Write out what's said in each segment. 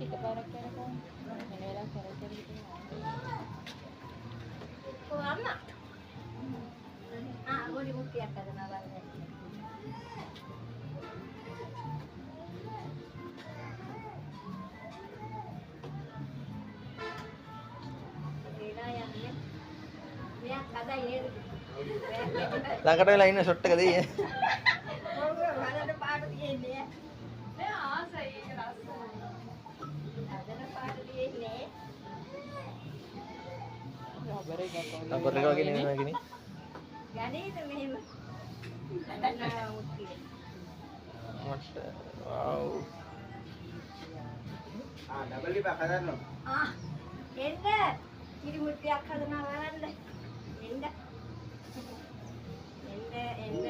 Kita baru kira kan, menela kira gitu. Oh anak. Ah, aku di Mutiara kata nalarnya. ළඟට වෙලා ඉන්න shot එක දෙයි. ඔව් හදන්න පාට තියෙන්නේ. නෑ ආසයි ඒක ලස්සනයි. හදන්න පාට තියෙන්නේ. රබර් එකක් වගේ. රබර් එක වගේ නෙමෙයි මේකනේ. ගණේද මෙහෙම. හදන්න මුත්තිය. මට වව්. डबल ही बाखा दार नो ආ එන්න. කිරි මුට්ටියක් හදනවා බලන්න. එන්න. එන්න.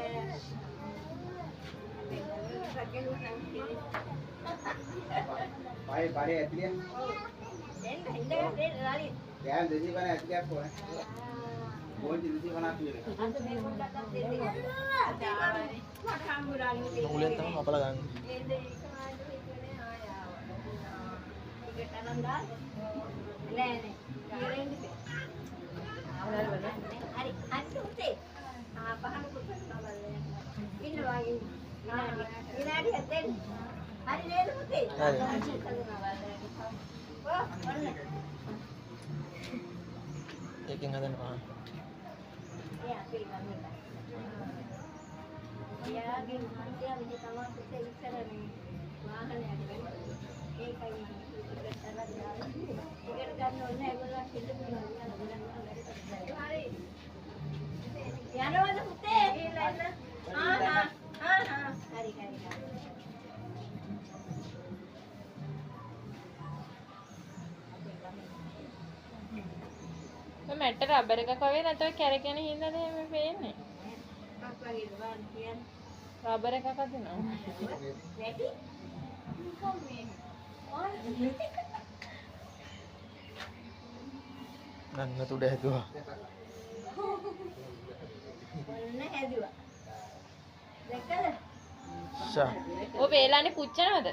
भाई बारे एतलिया එන්න ඉඳගෙන රාලි. यार देसी बना एतलिया को है कौन सी देसी बनाती है අද මේ මොකක්ද දෙන්නේ. මට හම්බුරාලි දෙන්නේ. නූලෙන් තමයි කපලා ගන්න. ඒ දෙක මාත් ඉන්නේ ආයා. ටිකට් අරන් දාන්න. නෑ නෑ. ඉරෙන්නේ. හරි අන්න උතේ. ආ පහන කුප්පට බලන්න. ඉන්නවා විනාඩි 7 දෙන්න. හරි නේද පුතේ? හරි. ඔව් ඔන්න. ඒකෙන් හදනවා. එයා පිළිගන්නේ. එයාගේ මන්දියා විදිහ තමයි පුතේ ඉස්සරනේ වාහනයක් ගන්නේ. ඒකයි මම ටිකට් අරන් දාලා. ටිකට් ගන්න ඕනේ ඒගොල්ලෝ පිළිගන්නවා. හරි. යනවද පුතේ? ගිහලා එන්න. හරි. මට රබර් එකක් වගේ නැතෝ කැරකෙන හින්දාද එහෙම පේන්නේ. අප්පගේ දුවන් කියන්නේ. රබර් එකක් අදිනවා. වැඩි? කොහොමද? ගන්න තුඩ හැදුවා. ඔන්න හැදුවා. දැක්කද? ෂා. ඔය වේලානේ පුච්චනවද?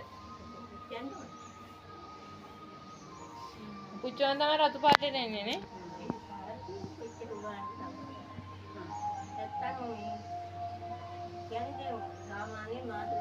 යන්න. පුච්චන තමයි රතු පාටේ එන්නේ නේ. නැත්තම් කියන්නේ සාමාන්‍ය මාතෘ